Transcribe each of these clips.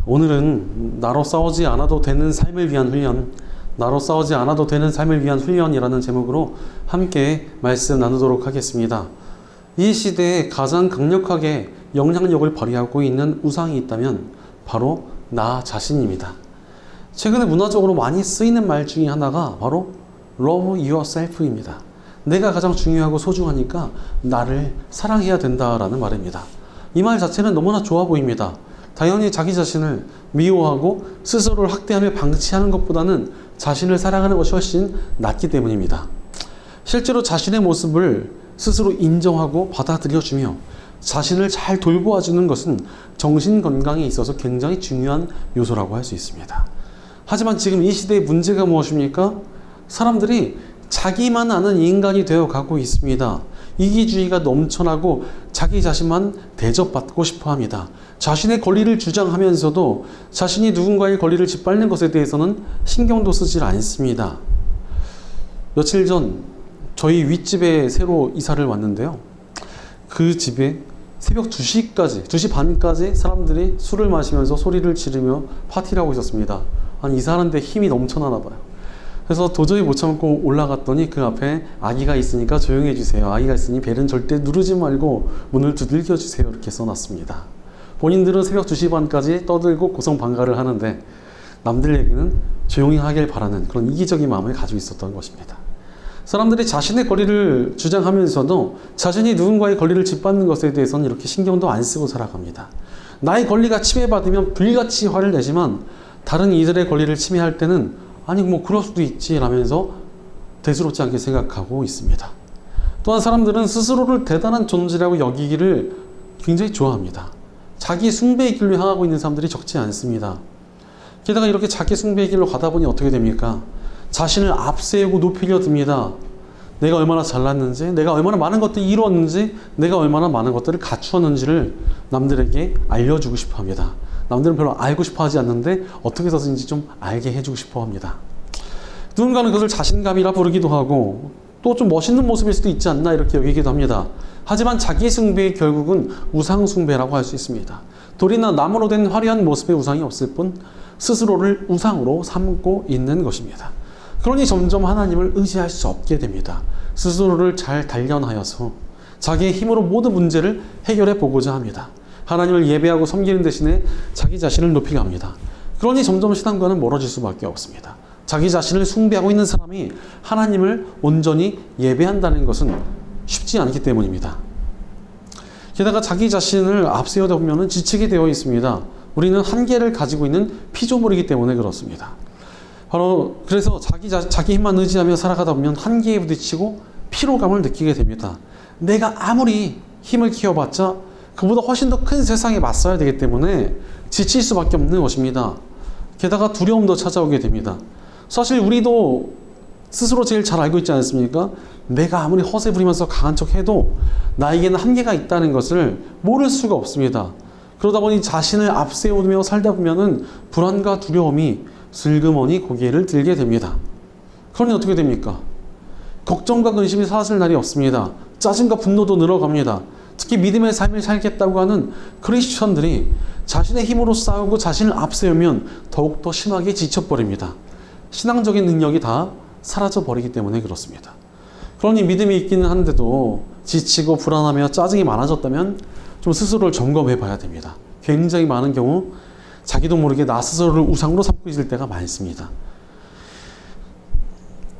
오늘은 나로 싸우지 않아도 되는 삶을 위한 훈련, 나로 싸우지 않아도 되는 삶을 위한 훈련이라는 제목으로 함께 말씀 나누도록 하겠습니다. 이 시대에 가장 강력하게 영향력을 발휘하고 있는 우상이 있다면 바로 나 자신입니다. 최근에 문화적으로 많이 쓰이는 말 중에 하나가 바로 Love yourself입니다. 내가 가장 중요하고 소중하니까 나를 사랑해야 된다라는 말입니다. 이 말 자체는 너무나 좋아 보입니다. 당연히 자기 자신을 미워하고 스스로를 학대하며 방치하는 것보다는 자신을 사랑하는 것이 훨씬 낫기 때문입니다. 실제로 자신의 모습을 스스로 인정하고 받아들여주며 자신을 잘 돌보아주는 것은 정신 건강에 있어서 굉장히 중요한 요소라고 할 수 있습니다. 하지만 지금 이 시대의 문제가 무엇입니까? 사람들이 자기만 아는 인간이 되어 가고 있습니다. 이기주의가 넘쳐나고 자기 자신만 대접받고 싶어 합니다. 자신의 권리를 주장하면서도 자신이 누군가의 권리를 짓밟는 것에 대해서는 신경도 쓰질 않습니다. 며칠 전 저희 윗집에 새로 이사를 왔는데요. 그 집에 새벽 2시 반까지 사람들이 술을 마시면서 소리를 지르며 파티를 하고 있었습니다. 아니, 이사하는데 힘이 넘쳐나나 봐요. 그래서 도저히 못 참고 올라갔더니 그 앞에 아기가 있으니까 조용히 해주세요. 아기가 있으니 벨은 절대 누르지 말고 문을 두들겨 주세요. 이렇게 써놨습니다. 본인들은 새벽 2시 반까지 떠들고 고성방가를 하는데 남들 얘기는 조용히 하길 바라는 그런 이기적인 마음을 가지고 있었던 것입니다. 사람들이 자신의 권리를 주장하면서도 자신이 누군가의 권리를 짓밟는 것에 대해서는 이렇게 신경도 안 쓰고 살아갑니다. 나의 권리가 침해받으면 불같이 화를 내지만 다른 이들의 권리를 침해할 때는 아니 뭐 그럴 수도 있지 라면서 대수롭지 않게 생각하고 있습니다. 또한 사람들은 스스로를 대단한 존재라고 여기기를 굉장히 좋아합니다. 자기 숭배의 길로 향하고 있는 사람들이 적지 않습니다. 게다가 이렇게 자기 숭배의 길로 가다 보니 어떻게 됩니까? 자신을 앞세우고 높이려 듭니다. 내가 얼마나 잘났는지, 내가 얼마나 많은 것들을 이루었는지, 내가 얼마나 많은 것들을 갖추었는지를 남들에게 알려주고 싶어 합니다. 남들은 별로 알고 싶어 하지 않는데 어떻게 해서든지 좀 알게 해주고 싶어 합니다. 누군가는 그것을 자신감이라 부르기도 하고 또 좀 멋있는 모습일 수도 있지 않나 이렇게 여기기도 합니다. 하지만 자기 숭배의 결국은 우상 숭배라고 할 수 있습니다. 돌이나 나무로 된 화려한 모습의 우상이 없을 뿐 스스로를 우상으로 삼고 있는 것입니다. 그러니 점점 하나님을 의지할 수 없게 됩니다. 스스로를 잘 단련하여서 자기의 힘으로 모든 문제를 해결해 보고자 합니다. 하나님을 예배하고 섬기는 대신에 자기 자신을 높이려 합니다. 그러니 점점 신앙과는 멀어질 수밖에 없습니다. 자기 자신을 숭배하고 있는 사람이 하나님을 온전히 예배한다는 것은 쉽지 않기 때문입니다. 게다가 자기 자신을 앞세우다 보면 지치게 되어 있습니다. 우리는 한계를 가지고 있는 피조물이기 때문에 그렇습니다. 바로 그래서 자기 힘만 의지하며 살아가다 보면 한계에 부딪히고 피로감을 느끼게 됩니다. 내가 아무리 힘을 키워봤자 그보다 훨씬 더 큰 세상에 맞서야 되기 때문에 지칠 수밖에 없는 것입니다. 게다가 두려움도 찾아오게 됩니다. 사실 우리도 스스로 제일 잘 알고 있지 않습니까? 내가 아무리 허세 부리면서 강한 척 해도 나에게는 한계가 있다는 것을 모를 수가 없습니다. 그러다 보니 자신을 앞세우며 살다 보면은 불안과 두려움이 슬그머니 고개를 들게 됩니다. 그러니 어떻게 됩니까? 걱정과 근심이 사라질 날이 없습니다. 짜증과 분노도 늘어갑니다. 특히 믿음의 삶을 살겠다고 하는 크리스천들이 자신의 힘으로 싸우고 자신을 앞세우면 더욱더 심하게 지쳐버립니다. 신앙적인 능력이 다 사라져버리기 때문에 그렇습니다. 그러니 믿음이 있기는 한데도 지치고 불안하며 짜증이 많아졌다면 좀 스스로를 점검해 봐야 됩니다. 굉장히 많은 경우 자기도 모르게 나 스스로를 우상으로 삼고 있을 때가 많습니다.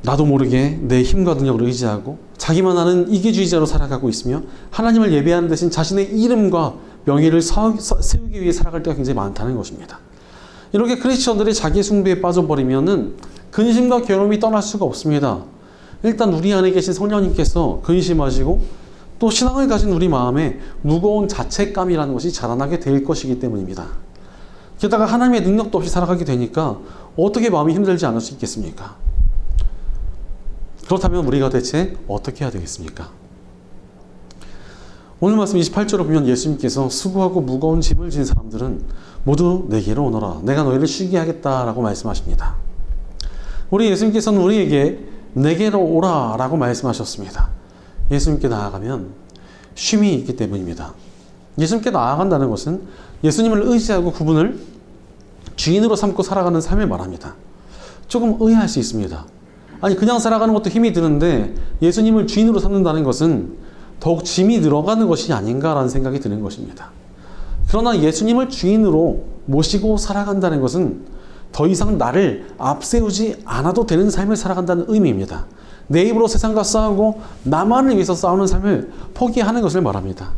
나도 모르게 내 힘과 능력을 의지하고 자기만 아는 이기주의자로 살아가고 있으며 하나님을 예배하는 대신 자신의 이름과 명예를 세우기 위해 살아갈 때가 굉장히 많다는 것입니다. 이렇게 크리스천들이 자기 숭배에 빠져버리면은 근심과 괴로움이 떠날 수가 없습니다. 일단 우리 안에 계신 성령님께서 근심하시고 또 신앙을 가진 우리 마음에 무거운 자책감이라는 것이 자라나게 될 것이기 때문입니다. 게다가 하나님의 능력도 없이 살아가게 되니까 어떻게 마음이 힘들지 않을 수 있겠습니까? 그렇다면 우리가 대체 어떻게 해야 되겠습니까? 오늘 말씀 28절을 보면 예수님께서 수고하고 무거운 짐을 진 사람들은 모두 내게로 오너라. 내가 너희를 쉬게 하겠다라고 말씀하십니다. 우리 예수님께서는 우리에게 내게로 오라 라고 말씀하셨습니다. 예수님께 나아가면 쉼이 있기 때문입니다. 예수님께 나아간다는 것은 예수님을 의지하고 그분을 주인으로 삼고 살아가는 삶을 말합니다. 조금 의아할 수 있습니다. 아니 그냥 살아가는 것도 힘이 드는데 예수님을 주인으로 삼는다는 것은 더욱 짐이 늘어가는 것이 아닌가라는 생각이 드는 것입니다. 그러나 예수님을 주인으로 모시고 살아간다는 것은 더 이상 나를 앞세우지 않아도 되는 삶을 살아간다는 의미입니다. 내 입으로 세상과 싸우고 나만을 위해서 싸우는 삶을 포기하는 것을 말합니다.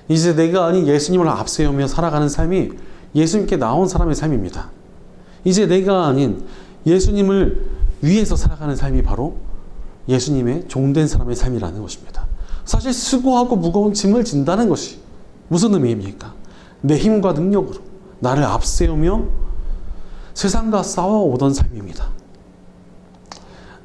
이제 내가 아닌 예수님을 앞세우며 살아가는 삶이 예수님께 나온 사람의 삶입니다. 이제 내가 아닌 예수님을 위해서 살아가는 삶이 바로 예수님의 종된 사람의 삶이라는 것입니다. 사실 수고하고 무거운 짐을 진다는 것이 무슨 의미입니까? 내 힘과 능력으로 나를 앞세우며 세상과 싸워오던 삶입니다.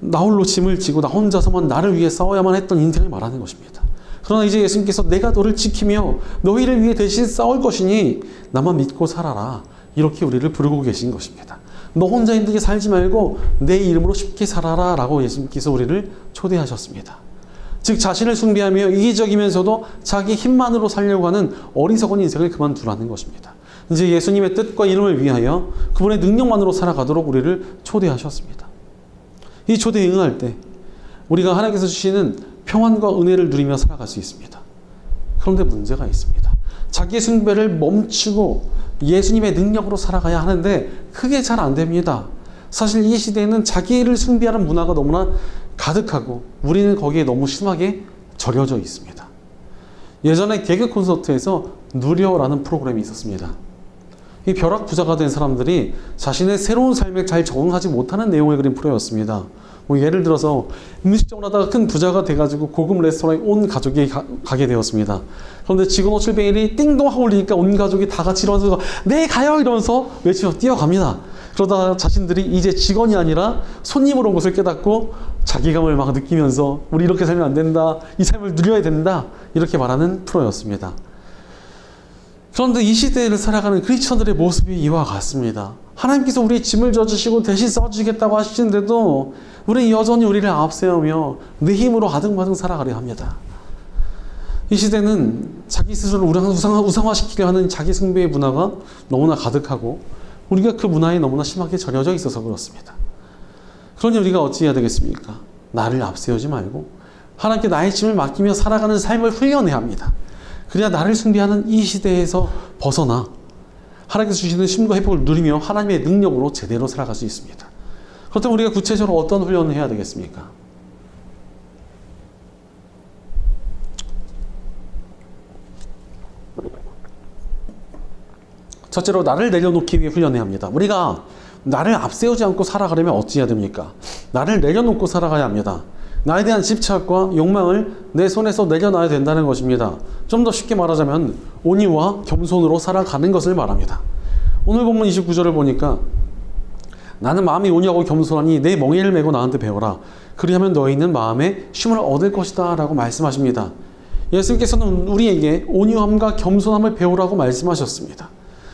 나 홀로 짐을 지고 나 혼자서만 나를 위해 싸워야만 했던 인생을 말하는 것입니다. 그러나 이제 예수님께서 내가 너를 지키며 너희를 위해 대신 싸울 것이니 나만 믿고 살아라. 이렇게 우리를 부르고 계신 것입니다. 너 혼자 힘들게 살지 말고 내 이름으로 쉽게 살아라 라고 예수님께서 우리를 초대하셨습니다. 즉 자신을 숭배하며 이기적이면서도 자기 힘만으로 살려고 하는 어리석은 인생을 그만두라는 것입니다. 이제 예수님의 뜻과 이름을 위하여 그분의 능력만으로 살아가도록 우리를 초대하셨습니다. 이 초대에 응할 때 우리가 하나님께서 주시는 평안과 은혜를 누리며 살아갈 수 있습니다. 그런데 문제가 있습니다. 자기의 숭배를 멈추고 예수님의 능력으로 살아가야 하는데 그게 잘 안 됩니다. 사실 이 시대에는 자기를 숭배하는 문화가 너무나 가득하고 우리는 거기에 너무 심하게 절여져 있습니다. 예전에 개그 콘서트에서 누려라는 프로그램이 있었습니다. 이 벼락부자가 된 사람들이 자신의 새로운 삶에 잘 적응하지 못하는 내용을 그린 프로였습니다. 뭐 예를 들어서 음식점을 하다가 큰 부자가 돼가지고 고급 레스토랑에 온 가족이 가게 되었습니다. 그런데 직원 호출베일이 띵동 하고 울리니까 온 가족이 다 같이 일어나서 네 가요 이러면서 외치며 뛰어갑니다. 그러다 자신들이 이제 직원이 아니라 손님으로 온 것을 깨닫고 자기감을 막 느끼면서 우리 이렇게 살면 안 된다, 이 삶을 누려야 된다 이렇게 말하는 프로였습니다. 그런데 이 시대를 살아가는 크리스천들의 모습이 이와 같습니다. 하나님께서 우리의 짐을 져주시고 대신 써주시겠다고 하시는데도 우리는 여전히 우리를 앞세우며 내 힘으로 아등바등 살아가려 합니다. 이 시대는 자기 스스로를 우상화시키려 하는 자기 숭배의 문화가 너무나 가득하고 우리가 그 문화에 너무나 심하게 절여져 있어서 그렇습니다. 그러니 우리가 어찌해야 되겠습니까? 나를 앞세우지 말고 하나님께 나의 짐을 맡기며 살아가는 삶을 훈련해야 합니다. 그래야 나를 숭배하는 이 시대에서 벗어나 하나님께서 주시는 쉼과 회복을 누리며 하나님의 능력으로 제대로 살아갈 수 있습니다. 그렇다면 우리가 구체적으로 어떤 훈련을 해야 되겠습니까? 첫째로 나를 내려놓기 위해 훈련해야 합니다. 우리가 나를 앞세우지 않고 살아가려면 어찌해야 됩니까? 나를 내려놓고 살아가야 합니다. 나에 대한 집착과 욕망을 내 손에서 내려놔야 된다는 것입니다. 좀 더 쉽게 말하자면 온유와 겸손으로 살아가는 것을 말합니다. 오늘 본문 29절을 보니까 나는 마음이 온유하고 겸손하니 내 멍에를 메고 나한테 배워라. 그리하면 너희는 마음에 쉼을 얻을 것이다 라고 말씀하십니다. 예수님께서는 우리에게 온유함과 겸손함을 배우라고 말씀하셨습니다.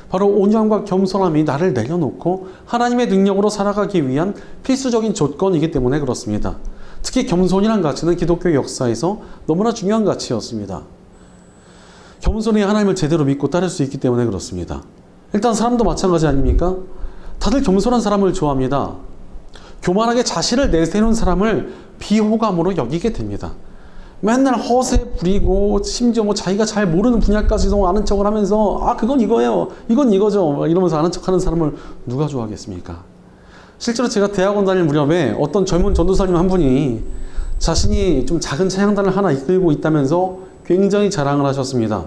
바로 온유함과 겸손함이 나를 내려놓고 하나님의 능력으로 살아가기 위한 필수적인 조건이기 때문에 그렇습니다. 특히 겸손이란 가치는 기독교 역사에서 너무나 중요한 가치였습니다. 겸손해야 하나님을 제대로 믿고 따를 수 있기 때문에 그렇습니다. 일단 사람도 마찬가지 아닙니까? 다들 겸손한 사람을 좋아합니다. 교만하게 자신을 내세우는 사람을 비호감으로 여기게 됩니다. 맨날 허세 부리고 심지어 뭐 자기가 잘 모르는 분야까지도 아는 척을 하면서 아 그건 이거예요, 이건 이거죠 이러면서 아는 척하는 사람을 누가 좋아하겠습니까? 실제로 제가 대학원 다닐 무렵에 어떤 젊은 전도사님 한 분이 자신이 좀 작은 찬양단을 하나 이끌고 있다면서 굉장히 자랑을 하셨습니다.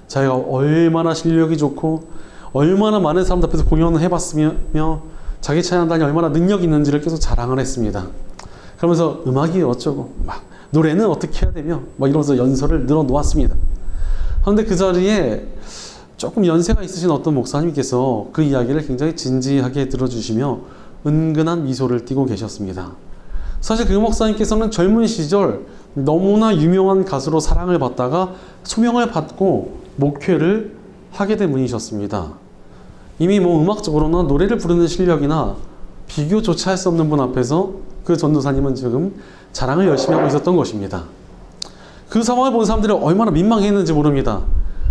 자기가 얼마나 실력이 좋고 얼마나 많은 사람들 앞에서 공연을 해봤으며 자기 찬양단이 얼마나 능력이 있는지를 계속 자랑을 했습니다. 그러면서 음악이 어쩌고 막 노래는 어떻게 해야 되며 막 이러면서 연설을 늘어놓았습니다. 그런데 그 자리에 조금 연세가 있으신 어떤 목사님께서 그 이야기를 굉장히 진지하게 들어주시며 은근한 미소를 띠고 계셨습니다. 사실 그 목사님께서는 젊은 시절 너무나 유명한 가수로 사랑을 받다가 소명을 받고 목회를 하게 된 분이셨습니다. 이미 뭐 음악적으로나 노래를 부르는 실력이나 비교조차 할 수 없는 분 앞에서 그 전도사님은 지금 자랑을 열심히 하고 있었던 것입니다. 그 상황을 본 사람들이 얼마나 민망했는지 모릅니다.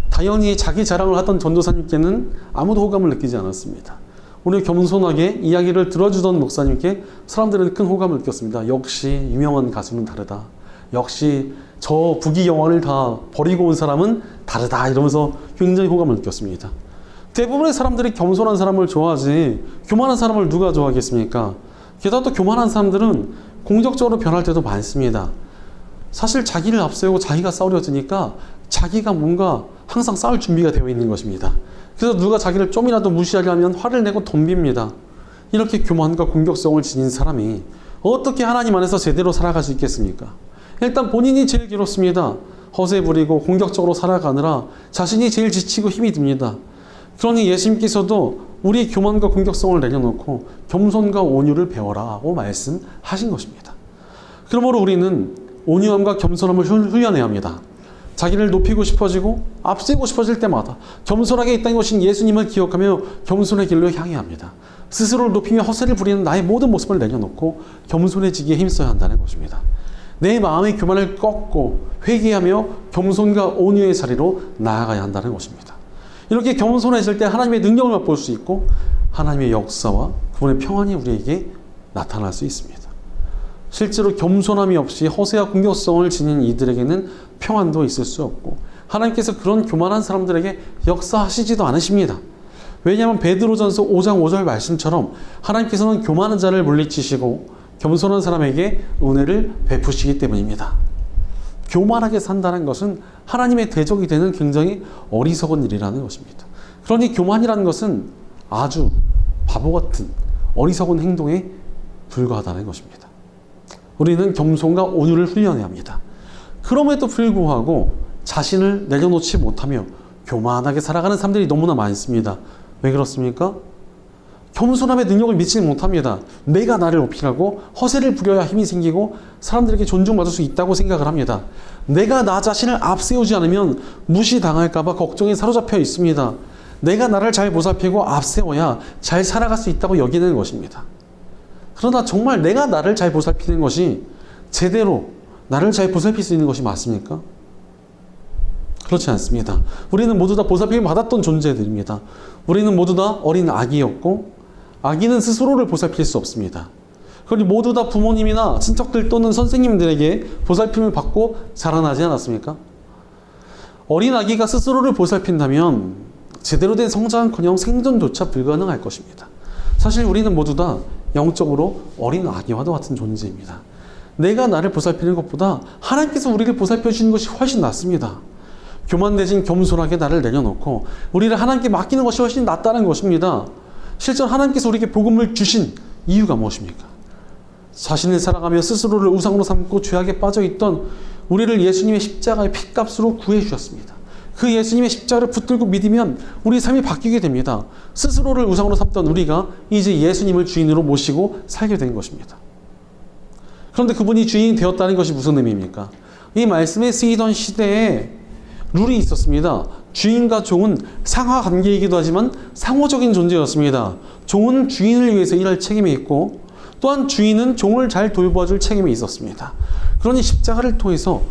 당연히 자기 자랑을 하던 전도사님께는 아무도 호감을 느끼지 않았습니다. 오늘 겸손하게 이야기를 들어주던 목사님께 사람들은 큰 호감을 느꼈습니다. 역시 유명한 가수는 다르다. 역시 저 부귀영화를 다 버리고 온 사람은 다르다. 이러면서 굉장히 호감을 느꼈습니다. 대부분의 사람들이 겸손한 사람을 좋아하지 교만한 사람을 누가 좋아하겠습니까? 게다가 또 교만한 사람들은 공격적으로 변할 때도 많습니다. 사실 자기를 앞세우고 자기가 싸우려 드니까 자기가 뭔가 항상 싸울 준비가 되어 있는 것입니다. 그래서 누가 자기를 좀이라도 무시하려면 화를 내고 덤빕니다. 이렇게 교만과 공격성을 지닌 사람이 어떻게 하나님 안에서 제대로 살아갈 수 있겠습니까? 일단 본인이 제일 괴롭습니다. 허세 부리고 공격적으로 살아가느라 자신이 제일 지치고 힘이 듭니다. 그러니 예수님께서도 우리 교만과 공격성을 내려놓고 겸손과 온유를 배워라고 말씀하신 것입니다. 그러므로 우리는 온유함과 겸손함을 훈련해야 합니다. 자기를 높이고 싶어지고 앞세고 싶어질 때마다 겸손하게 있다는 것인 예수님을 기억하며 겸손의 길로 향해야 합니다. 스스로를 높이며 허세를 부리는 나의 모든 모습을 내려놓고 겸손해지기에 힘써야 한다는 것입니다. 내 마음의 교만을 꺾고 회개하며 겸손과 온유의 자리로 나아가야 한다는 것입니다. 이렇게 겸손해질 때 하나님의 능력을 맛볼 수 있고 하나님의 역사와 그분의 평안이 우리에게 나타날 수 있습니다. 실제로 겸손함이 없이 허세와 공격성을 지닌 이들에게는 평안도 있을 수 없고 하나님께서 그런 교만한 사람들에게 역사하시지도 않으십니다. 왜냐하면 베드로전서 5장 5절 말씀처럼 하나님께서는 교만한 자를 물리치시고 겸손한 사람에게 은혜를 베푸시기 때문입니다. 교만하게 산다는 것은 하나님의 대적이 되는 굉장히 어리석은 일이라는 것입니다. 그러니 교만이라는 것은 아주 바보 같은 어리석은 행동에 불과하다는 것입니다. 우리는 겸손과 온유를 훈련해야 합니다. 그럼에도 불구하고 자신을 내려놓지 못하며 교만하게 살아가는 사람들이 너무나 많습니다. 왜 그렇습니까? 겸손함의 능력을 믿지 못합니다. 내가 나를 높이라고 허세를 부려야 힘이 생기고 사람들에게 존중받을 수 있다고 생각을 합니다. 내가 나 자신을 앞세우지 않으면 무시당할까봐 걱정에 사로잡혀 있습니다. 내가 나를 잘 보살피고 앞세워야 잘 살아갈 수 있다고 여기는 것입니다. 그러나 정말 내가 나를 잘 보살피는 것이 제대로 나를 잘 보살필 수 있는 것이 맞습니까? 그렇지 않습니다. 우리는 모두 다 보살핌을 받았던 존재들입니다. 우리는 모두 다 어린 아기였고 아기는 스스로를 보살필 수 없습니다. 그러니 모두 다 부모님이나 친척들 또는 선생님들에게 보살핌을 받고 자라나지 않았습니까? 어린 아기가 스스로를 보살핀다면 제대로 된 성장은커녕 생존조차 불가능할 것입니다. 사실 우리는 모두 다 영적으로 어린 아기와도 같은 존재입니다. 내가 나를 보살피는 것보다 하나님께서 우리를 보살펴 주시는 것이 훨씬 낫습니다. 교만 대신 겸손하게 나를 내려놓고 우리를 하나님께 맡기는 것이 훨씬 낫다는 것입니다. 실제로 하나님께서 우리에게 복음을 주신 이유가 무엇입니까? 자신을 살아가며 스스로를 우상으로 삼고 죄악에 빠져있던 우리를 예수님의 십자가의 핏값으로 구해주셨습니다. 그 예수님의 십자가를 붙들고 믿으면 우리 삶이 바뀌게 됩니다. 스스로를 우상으로 삼던 우리가 이제 예수님을 주인으로 모시고 살게 된 것입니다. 그런데 그분이 주인이 되었다는 것이 무슨 의미입니까? 이 말씀에 쓰이던 시대에 룰이 있었습니다. 주인과 종은 상하 관계이기도 하지만 상호적인 존재였습니다. 종은 주인을 위해서 일할 책임이 있고 또한 주인은 종을 잘 돌봐줄 책임이 있었습니다. 그러니 십자가를 통해서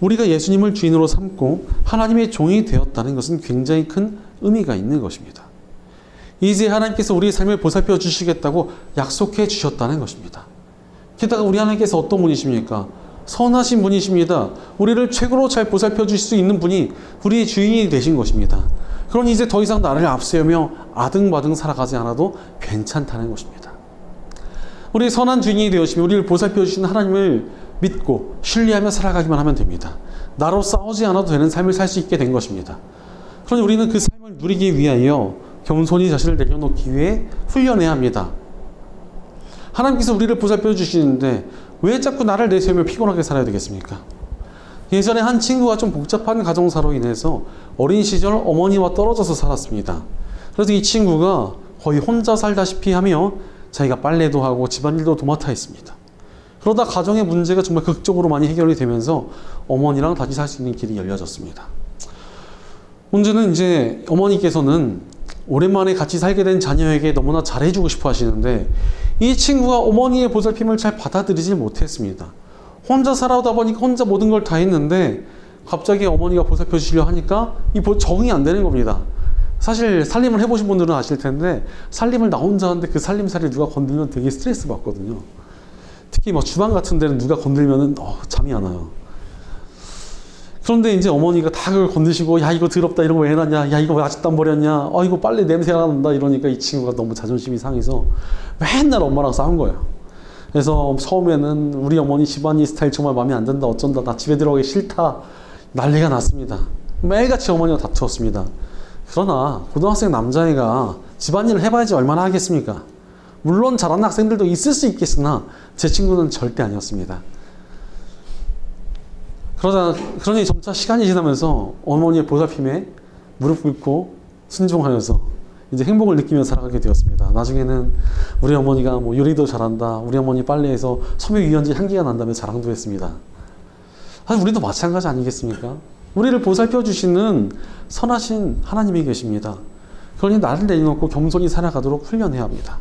우리가 예수님을 주인으로 삼고 하나님의 종이 되었다는 것은 굉장히 큰 의미가 있는 것입니다. 이제 하나님께서 우리의 삶을 보살펴 주시겠다고 약속해 주셨다는 것입니다. 게다가 우리 하나님께서 어떤 분이십니까? 선하신 분이십니다. 우리를 최고로 잘 보살펴 주실 수 있는 분이 우리의 주인이 되신 것입니다. 그러니 이제 더 이상 나를 앞세우며 아등바등 살아가지 않아도 괜찮다는 것입니다. 우리 선한 주인이 되시며 우리를 보살펴 주시는 하나님을 믿고 신뢰하며 살아가기만 하면 됩니다. 나로 싸우지 않아도 되는 삶을 살 수 있게 된 것입니다. 그러니 우리는 그 삶을 누리기 위하여 겸손히 자신을 내려놓기 위해 훈련해야 합니다. 하나님께서 우리를 보살펴 주시는데 왜 자꾸 나를 내세우며 피곤하게 살아야 되겠습니까? 예전에 한 친구가 좀 복잡한 가정사로 인해서 어린 시절 어머니와 떨어져서 살았습니다. 그래서 이 친구가 거의 혼자 살다시피 하며 자기가 빨래도 하고 집안일도 도맡아 했습니다. 그러다 가정의 문제가 정말 극적으로 많이 해결이 되면서 어머니랑 다시 살 수 있는 길이 열려졌습니다. 문제는 이제 어머니께서는 오랜만에 같이 살게 된 자녀에게 너무나 잘해주고 싶어 하시는데 이 친구가 어머니의 보살핌을 잘 받아들이지 못했습니다. 혼자 살아오다 보니까 혼자 모든 걸 다 했는데 갑자기 어머니가 보살펴 주시려 하니까 적응이 안 되는 겁니다. 사실 살림을 해보신 분들은 아실 텐데 살림을 나 혼자 하는데 그 살림살이 누가 건들면 되게 스트레스 받거든요. 특히 뭐 주방 같은 데는 누가 건들면은 잠이 안 와요. 그런데 이제 어머니가 다 그걸 건드시고 야 이거 더럽다 이런 거 왜 해놨냐, 야 이거 왜 아직도 안 버렸냐, 이거 빨래 냄새가 난다 이러니까 이 친구가 너무 자존심이 상해서 맨날 엄마랑 싸운 거예요. 그래서 처음에는 우리 어머니 집안일 스타일 정말 마음에 안 든다, 어쩐다, 나 집에 들어가기 싫다, 난리가 났습니다. 매일같이 어머니와 다투었습니다. 그러나 고등학생 남자애가 집안일을 해봐야지 얼마나 하겠습니까? 물론 잘하는 학생들도 있을 수 있겠으나 제 친구는 절대 아니었습니다. 그러니 점차 시간이 지나면서 어머니의 보살핌에 무릎 꿇고 순종하여서 이제 행복을 느끼며 살아가게 되었습니다. 나중에는 우리 어머니가 뭐 요리도 잘한다, 우리 어머니 빨래에서 섬유유연제 향기가 난다며 자랑도 했습니다. 사실 우리도 마찬가지 아니겠습니까? 우리를 보살펴 주시는 선하신 하나님이 계십니다. 그러니 나를 내려놓고 겸손히 살아가도록 훈련해야 합니다.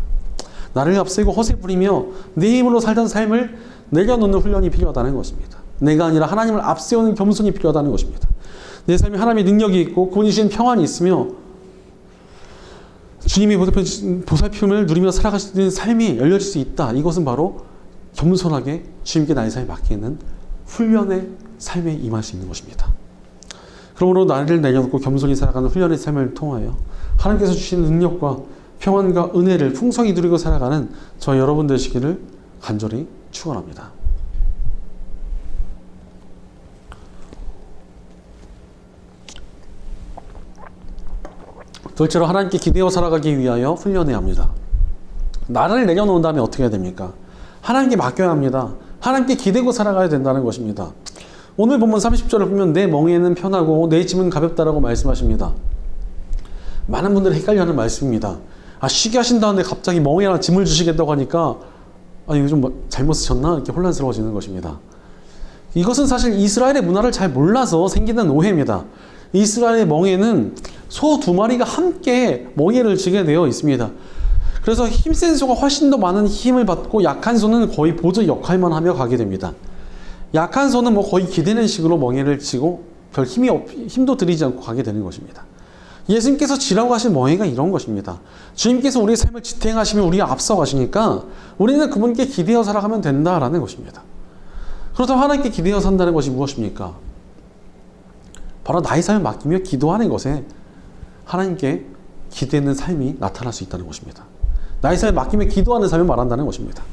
나를 앞세고 허세 부리며 내 힘으로 살던 삶을 내려놓는 훈련이 필요하다는 것입니다. 내가 아니라 하나님을 앞세우는 겸손이 필요하다는 것입니다. 내 삶에 하나님의 능력이 있고 그분이 주신 평안이 있으며 주님의 보살핌을 누리며 살아가시는 삶이 열려질 수 있다. 이것은 바로 겸손하게 주님께 나의 삶을 맡기는 훈련의 삶에 임할 수 있는 것입니다. 그러므로 나를 내려놓고 겸손히 살아가는 훈련의 삶을 통하여 하나님께서 주시는 능력과 평안과 은혜를 풍성히 누리고 살아가는 저 여러분 되시기를 간절히 축원합니다. 둘째로 하나님께 기대어 살아가기 위하여 훈련해야 합니다. 나를 내려놓은 다음에 어떻게 해야 됩니까? 하나님께 맡겨야 합니다. 하나님께 기대고 살아가야 된다는 것입니다. 오늘 본문 30절을 보면 내 멍에는 편하고 내 짐은 가볍다라고 말씀하십니다. 많은 분들이 헷갈려하는 말씀입니다. 쉬게 하신다는데 갑자기 멍에랑 짐을 주시겠다고 하니까 이거 좀 잘못 쓰셨나? 이렇게 혼란스러워지는 것입니다. 이것은 사실 이스라엘의 문화를 잘 몰라서 생기는 오해입니다. 이스라엘의 멍에는 소 2마리가 함께 멍에를 지게 되어 있습니다. 그래서 힘센 소가 훨씬 더 많은 힘을 받고 약한 소는 거의 보조 역할만 하며 가게 됩니다. 약한 소는 거의 기대는 식으로 멍에를 치고 별 힘도 들이지 않고 가게 되는 것입니다. 예수님께서 지라고 하신 멍에가 이런 것입니다. 주님께서 우리의 삶을 지탱하시며 우리가 앞서 가시니까 우리는 그분께 기대어 살아가면 된다라는 것입니다. 그렇다면 하나님께 기대어 산다는 것이 무엇입니까? 바로 나의 삶을 맡기며 기도하는 것에 하나님께 기대는 삶이 나타날 수 있다는 것입니다. 나의 삶을 맡기며 기도하는 삶을 말한다는 것입니다.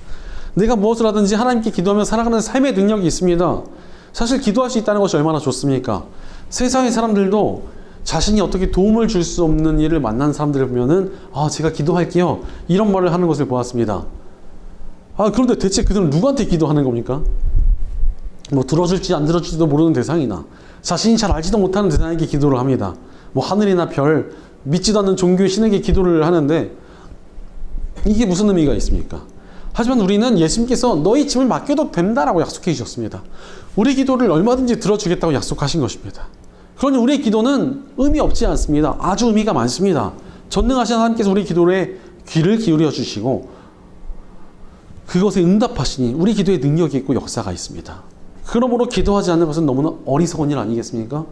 내가 무엇을 하든지 하나님께 기도하며 살아가는 삶의 능력이 있습니다. 사실 기도할 수 있다는 것이 얼마나 좋습니까? 세상의 사람들도 자신이 어떻게 도움을 줄 수 없는 일을 만난 사람들을 보면은 제가 기도할게요, 이런 말을 하는 것을 보았습니다. 그런데 대체 그들은 누구한테 기도하는 겁니까? 들어줄지 안 들어줄지도 모르는 대상이나 자신이 잘 알지도 못하는 대상에게 기도를 합니다. 하늘이나 별, 믿지도 않는 종교의 신에게 기도를 하는데 이게 무슨 의미가 있습니까? 하지만 우리는 예수님께서 너희 짐을 맡겨도 된다라고 약속해 주셨습니다. 우리 기도를 얼마든지 들어주겠다고 약속하신 것입니다. 그러니 우리의 기도는 의미 없지 않습니다. 아주 의미가 많습니다. 전능하신 하나님께서 우리 기도에 귀를 기울여 주시고 그것에 응답하시니 우리 기도에 능력이 있고 역사가 있습니다. 그러므로 기도하지 않는 것은 너무나 어리석은 일 아니겠습니까?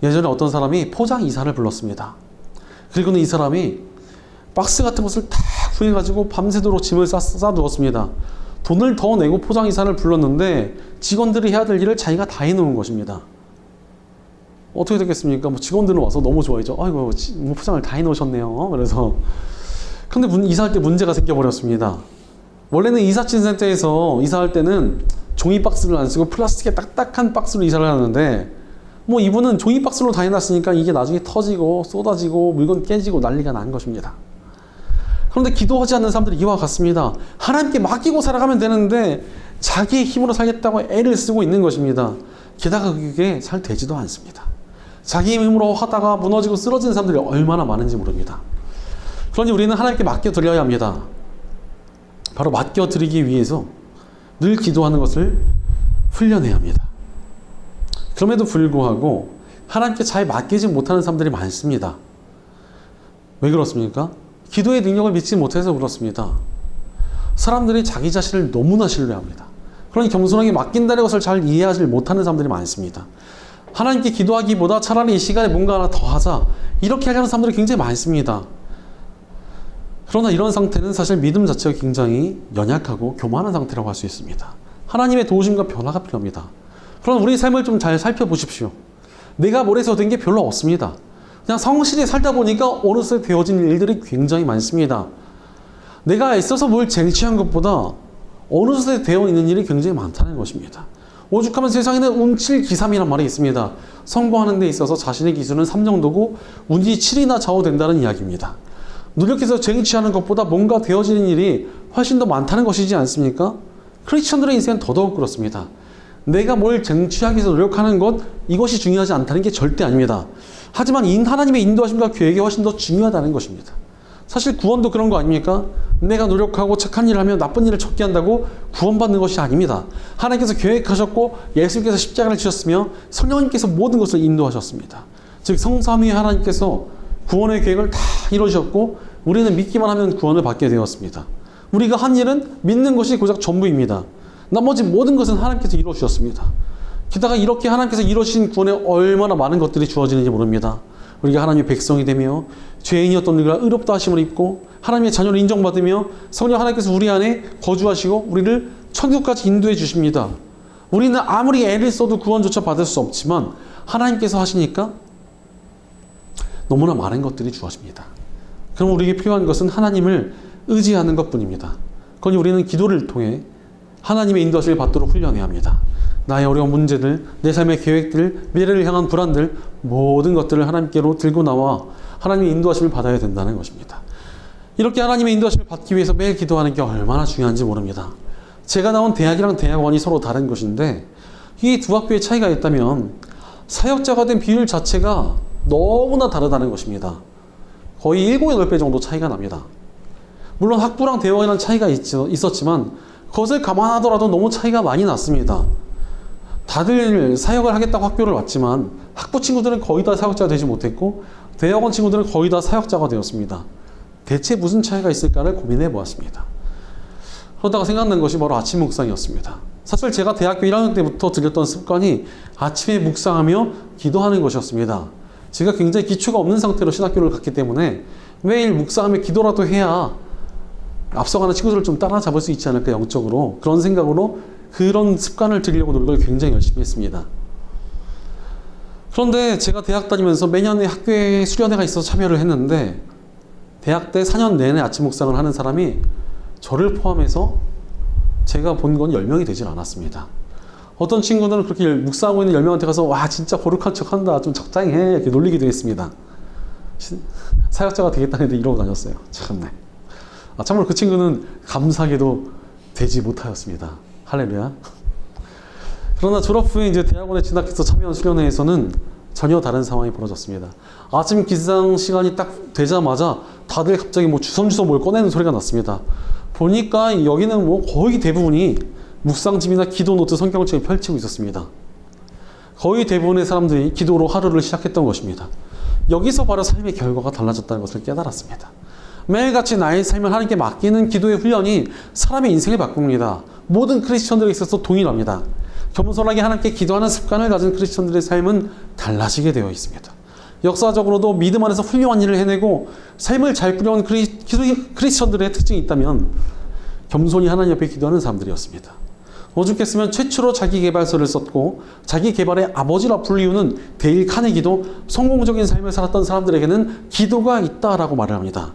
예전에 어떤 사람이 포장 이사를 불렀습니다. 그리고는 이 사람이 박스 같은 것을 다 구해가지고 밤새도록 짐을 싸두었습니다. 돈을 더 내고 포장 이사를 불렀는데 직원들이 해야 될 일을 자기가 다 해놓은 것입니다. 어떻게 됐겠습니까? 직원들은 와서 너무 좋아했죠. 아이고, 포장을 다 해놓으셨네요. 그래서 근데 이사할 때 문제가 생겨버렸습니다. 원래는 이사친센터에서 이사할 때는 종이 박스를 안 쓰고 플라스틱의 딱딱한 박스로 이사를 하는데 이분은 종이 박스로 다 해놨으니까 이게 나중에 터지고 쏟아지고 물건 깨지고 난리가 난 것입니다. 그런데 기도하지 않는 사람들이 이와 같습니다. 하나님께 맡기고 살아가면 되는데 자기의 힘으로 살겠다고 애를 쓰고 있는 것입니다. 게다가 그게 잘 되지도 않습니다. 자기 힘으로 하다가 무너지고 쓰러지는 사람들이 얼마나 많은지 모릅니다. 그러니 우리는 하나님께 맡겨드려야 합니다. 바로 맡겨드리기 위해서 늘 기도하는 것을 훈련해야 합니다. 그럼에도 불구하고 하나님께 잘 맡기지 못하는 사람들이 많습니다. 왜 그렇습니까? 기도의 능력을 믿지 못해서 그렇습니다. 사람들이 자기 자신을 너무나 신뢰합니다. 그러니 겸손하게 맡긴다는 것을 잘 이해하지 못하는 사람들이 많습니다. 하나님께 기도하기보다 차라리 이 시간에 뭔가 하나 더 하자, 이렇게 하려는 사람들이 굉장히 많습니다. 그러나 이런 상태는 사실 믿음 자체가 굉장히 연약하고 교만한 상태라고 할 수 있습니다. 하나님의 도우심과 변화가 필요합니다. 그럼 우리 삶을 좀 잘 살펴보십시오. 내가 뭘 해서 된 게 별로 없습니다. 그냥 성실히 살다 보니까 어느새 되어진 일들이 굉장히 많습니다. 내가 애써서 뭘 쟁취한 것보다 어느새 되어 있는 일이 굉장히 많다는 것입니다. 오죽하면 세상에는 운칠기삼이란 말이 있습니다. 성공하는 데 있어서 자신의 기술은 3 정도고 운이 7이나 좌우된다는 이야기입니다. 노력해서 쟁취하는 것보다 뭔가 되어지는 일이 훨씬 더 많다는 것이지 않습니까? 크리스천들의 인생은 더더욱 그렇습니다. 내가 뭘 쟁취하기 위해서 노력하는 것, 이것이 중요하지 않다는 게 절대 아닙니다. 하지만 하나님의 인도하심과 계획이 훨씬 더 중요하다는 것입니다. 사실 구원도 그런 거 아닙니까? 내가 노력하고 착한 일을 하며 나쁜 일을 적게 한다고 구원받는 것이 아닙니다. 하나님께서 계획하셨고 예수님께서 십자가를 지셨으며 성령님께서 모든 것을 인도하셨습니다. 즉 성삼위의 하나님께서 구원의 계획을 다 이루셨고 우리는 믿기만 하면 구원을 받게 되었습니다. 우리가 한 일은 믿는 것이 고작 전부입니다. 나머지 모든 것은 하나님께서 이루어주셨습니다. 게다가 이렇게 하나님께서 이루어주신 구원에 얼마나 많은 것들이 주어지는지 모릅니다. 우리가 하나님의 백성이 되며 죄인이었던 우리가 의롭다 하심을 입고 하나님의 자녀를 인정받으며 성령 하나님께서 우리 안에 거주하시고 우리를 천국까지 인도해 주십니다. 우리는 아무리 애를 써도 구원조차 받을 수 없지만 하나님께서 하시니까 너무나 많은 것들이 주어집니다. 그럼 우리에게 필요한 것은 하나님을 의지하는 것뿐입니다. 그러니 우리는 기도를 통해 하나님의 인도하심을 받도록 훈련해야 합니다. 나의 어려운 문제들, 내 삶의 계획들, 미래를 향한 불안들, 모든 것들을 하나님께로 들고 나와 하나님의 인도하심을 받아야 된다는 것입니다. 이렇게 하나님의 인도하심을 받기 위해서 매일 기도하는 게 얼마나 중요한지 모릅니다. 제가 나온 대학이랑 대학원이 서로 다른 것인데 이 두 학교의 차이가 있다면 사역자가 된 비율 자체가 너무나 다르다는 것입니다. 거의 7, 8배 정도 차이가 납니다. 물론 학부랑 대학이라는 차이가 있었지만 그것을 감안하더라도 너무 차이가 많이 났습니다. 다들 사역을 하겠다고 학교를 왔지만 학부 친구들은 거의 다 사역자가 되지 못했고 대학원 친구들은 거의 다 사역자가 되었습니다. 대체 무슨 차이가 있을까를 고민해 보았습니다. 그러다가 생각난 것이 바로 아침 묵상이었습니다. 사실 제가 대학교 1학년 때부터 들였던 습관이 아침에 묵상하며 기도하는 것이었습니다. 제가 굉장히 기초가 없는 상태로 신학교를 갔기 때문에 매일 묵상하며 기도라도 해야 앞서가는 친구들을 좀 따라잡을 수 있지 않을까, 영적으로. 그런 생각으로 그런 습관을 들이려고 노력을 굉장히 열심히 했습니다. 그런데 제가 대학 다니면서 매년에 학교에 수련회가 있어서 참여를 했는데 대학 때 4년 내내 아침 묵상을 하는 사람이 저를 포함해서 제가 본 건 10명이 되질 않았습니다. 어떤 친구들은 그렇게 묵상하고 있는 10명한테 가서 와 진짜 거룩한 척한다, 좀 적당히 해, 이렇게 놀리기도 했습니다. 사역자가 되겠다는 애들이 이러고 다녔어요. 참네. 참고로 그 친구는 감사하게도 되지 못하였습니다. 할렐루야. 그러나 졸업 후에 이제 대학원에 진학해서 참여한 수련회에서는 전혀 다른 상황이 벌어졌습니다. 아침 기상 시간이 딱 되자마자 다들 갑자기 뭐 주섬주섬 뭘 꺼내는 소리가 났습니다. 보니까 여기는 뭐 거의 대부분이 묵상집이나 기도 노트 성경책을 펼치고 있었습니다. 거의 대부분의 사람들이 기도로 하루를 시작했던 것입니다. 여기서 바로 삶의 결과가 달라졌다는 것을 깨달았습니다. 매일같이 나의 삶을 하나님께 맡기는 기도의 훈련이 사람의 인생을 바꿉니다. 모든 크리스천들에 있어서 동일합니다. 겸손하게 하나님께 기도하는 습관을 가진 크리스천들의 삶은 달라지게 되어 있습니다. 역사적으로도 믿음 안에서 훌륭한 일을 해내고 삶을 잘 꾸려온 크리스천들의 특징이 있다면 겸손히 하나님 옆에 기도하는 사람들이었습니다. 오죽했으면 최초로 자기계발서를 썼고 자기계발의 아버지라 불리우는 데일 카네기도 성공적인 삶을 살았던 사람들에게는 기도가 있다라고 말을 합니다.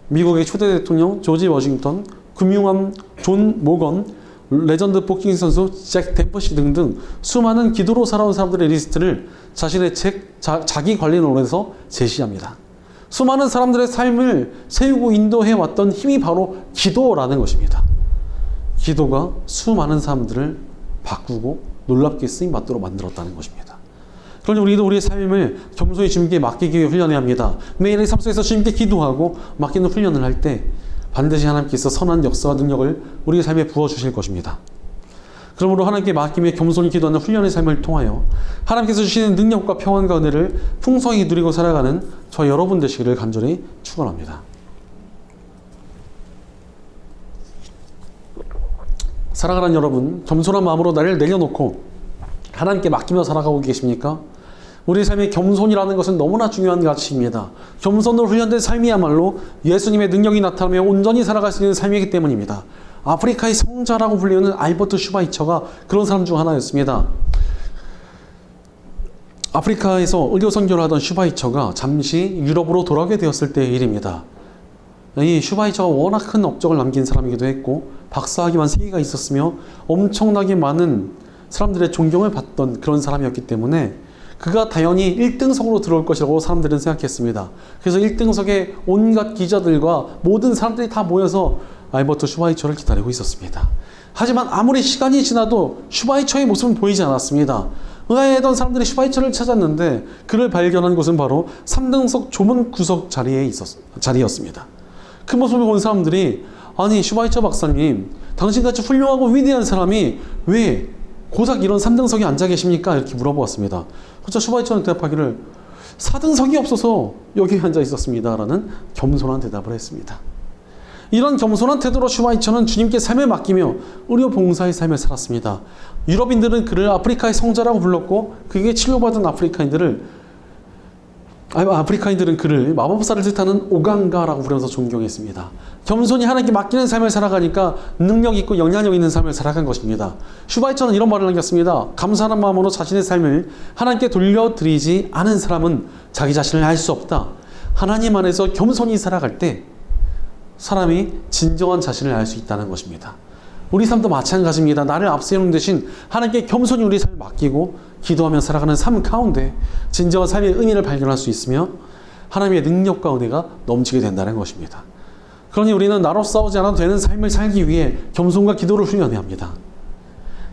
미국의 초대 대통령 조지 워싱턴, 금융왕 존 모건, 레전드 복싱 선수 잭 댐퍼시 등등 수많은 기도로 살아온 사람들의 리스트를 자신의 책 자기 관리론에서 제시합니다. 수많은 사람들의 삶을 세우고 인도해왔던 힘이 바로 기도라는 것입니다. 기도가 수많은 사람들을 바꾸고 놀랍게 쓰임받도록 만들었다는 것입니다. 그러니 우리도 우리의 삶을 겸손히 주님께 맡기기 위해 훈련해야 합니다. 매일의 삶 속에서 주님께 기도하고 맡기는 훈련을 할 때 반드시 하나님께서 선한 역사와 능력을 우리의 삶에 부어주실 것입니다. 그러므로 하나님께 맡기며 겸손히 기도하는 훈련의 삶을 통하여 하나님께서 주시는 능력과 평안과 은혜를 풍성히 누리고 살아가는 저 여러분 되시기를 간절히 축원합니다. 사랑하는 여러분, 겸손한 마음으로 나를 내려놓고 하나님께 맡기며 살아가고 계십니까? 우리 삶의 겸손이라는 것은 너무나 중요한 가치입니다. 겸손으로 훈련된 삶이야말로 예수님의 능력이 나타나며 온전히 살아갈 수 있는 삶이기 때문입니다. 아프리카의 성자라고 불리는 알버트 슈바이처가 그런 사람 중 하나였습니다. 아프리카에서 의료 선교를 하던 슈바이처가 잠시 유럽으로 돌아오게 되었을 때의 일입니다. 이 슈바이처가 워낙 큰 업적을 남긴 사람이기도 했고 박사학위만 3개가 있었으며 엄청나게 많은 사람들의 존경을 받던 그런 사람이었기 때문에 그가 당연히 1등석으로 들어올 것이라고 사람들은 생각했습니다. 그래서 1등석에 온갖 기자들과 모든 사람들이 다 모여서 알버트 슈바이처를 기다리고 있었습니다. 하지만 아무리 시간이 지나도 슈바이처의 모습은 보이지 않았습니다. 의아해하던 사람들이 슈바이처를 찾았는데 그를 발견한 곳은 바로 3등석 좁은 구석 자리였습니다. 그 모습을 본 사람들이 아니 슈바이처 박사님, 당신같이 훌륭하고 위대한 사람이 왜 고작 이런 3등석에 앉아 계십니까? 이렇게 물어보았습니다. 그래서 슈바이처는 대답하기를 4등석이 없어서 여기에 앉아 있었습니다 라는 겸손한 대답을 했습니다. 이런 겸손한 태도로 슈바이처는 주님께 삶을 맡기며 의료 봉사의 삶을 살았습니다. 유럽인들은 그를 아프리카의 성자라고 불렀고 그에게 치료받은 아프리카인들은 그를 마법사를 뜻하는 오강가라고 부르면서 존경했습니다. 겸손히 하나님께 맡기는 삶을 살아가니까 능력 있고 영향력 있는 삶을 살아간 것입니다. 슈바이처는 이런 말을 남겼습니다. 감사하는 마음으로 자신의 삶을 하나님께 돌려드리지 않은 사람은 자기 자신을 알 수 없다. 하나님 안에서 겸손히 살아갈 때 사람이 진정한 자신을 알 수 있다는 것입니다. 우리 삶도 마찬가지입니다. 나를 앞세우는 대신 하나님께 겸손히 우리 삶을 맡기고 기도하며 살아가는 삶 가운데 진정한 삶의 의미를 발견할 수 있으며 하나님의 능력과 은혜가 넘치게 된다는 것입니다. 그러니 우리는 나로 싸우지 않아도 되는 삶을 살기 위해 겸손과 기도를 훈련해야 합니다.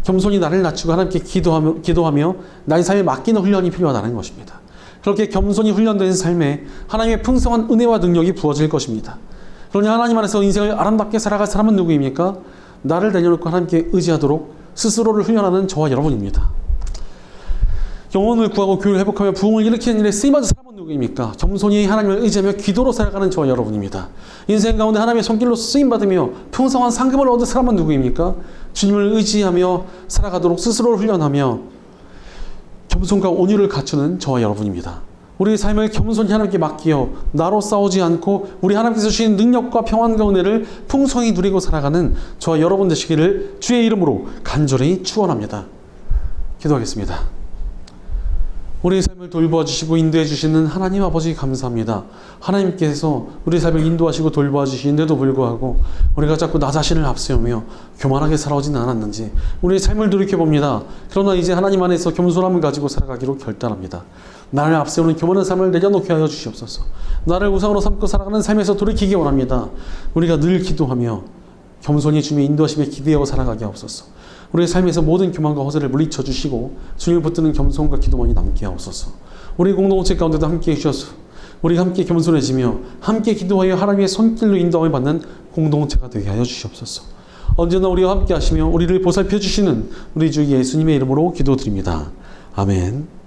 겸손히 나를 낮추고 하나님께 기도하며 나의 삶에 맡기는 훈련이 필요하다는 것입니다. 그렇게 겸손히 훈련된 삶에 하나님의 풍성한 은혜와 능력이 부어질 것입니다. 그러니 하나님 안에서 인생을 아름답게 살아갈 사람은 누구입니까? 나를 내려놓고 하나님께 의지하도록 스스로를 훈련하는 저와 여러분입니다. 영혼을 구하고 교회를 회복하며 부흥을 일으키는 일에 쓰임받은 사람은 누구입니까? 겸손히 하나님을 의지하며 기도로 살아가는 저와 여러분입니다. 인생 가운데 하나님의 손길로 쓰임받으며 풍성한 상급을 얻은 사람은 누구입니까? 주님을 의지하며 살아가도록 스스로를 훈련하며 겸손과 온유를 갖추는 저와 여러분입니다. 우리의 삶을 겸손히 하나님께 맡기어 나로 싸우지 않고 우리 하나님께서 주신 능력과 평안과 은혜를 풍성히 누리고 살아가는 저와 여러분 되시기를 주의 이름으로 간절히 축원합니다. 기도하겠습니다. 우리의 삶을 돌보아 주시고 인도해 주시는 하나님 아버지 감사합니다. 하나님께서 우리의 삶을 인도하시고 돌보아 주시는데도 불구하고 우리가 자꾸 나 자신을 앞세우며 교만하게 살아오지는 않았는지 우리의 삶을 돌이켜봅니다. 그러나 이제 하나님 안에서 겸손함을 가지고 살아가기로 결단합니다. 나를 앞세우는 교만한 삶을 내려놓게 하여 주시옵소서. 나를 우상으로 삼고 살아가는 삶에서 돌이키기 원합니다. 우리가 늘 기도하며 겸손히 주님의 인도하심에 기대하고 살아가게 하옵소서. 우리의 삶에서 모든 교만과 허세를 물리쳐 주시고 주님을 붙드는 겸손과 기도만이 남게 하옵소서. 우리 공동체 가운데도 함께해 주셔서 우리가 함께 겸손해지며 함께 기도하여 하나님의 손길로 인도함을 받는 공동체가 되게 하여 주시옵소서. 언제나 우리와 함께 하시며 우리를 보살펴 주시는 우리 주 예수님의 이름으로 기도드립니다. 아멘.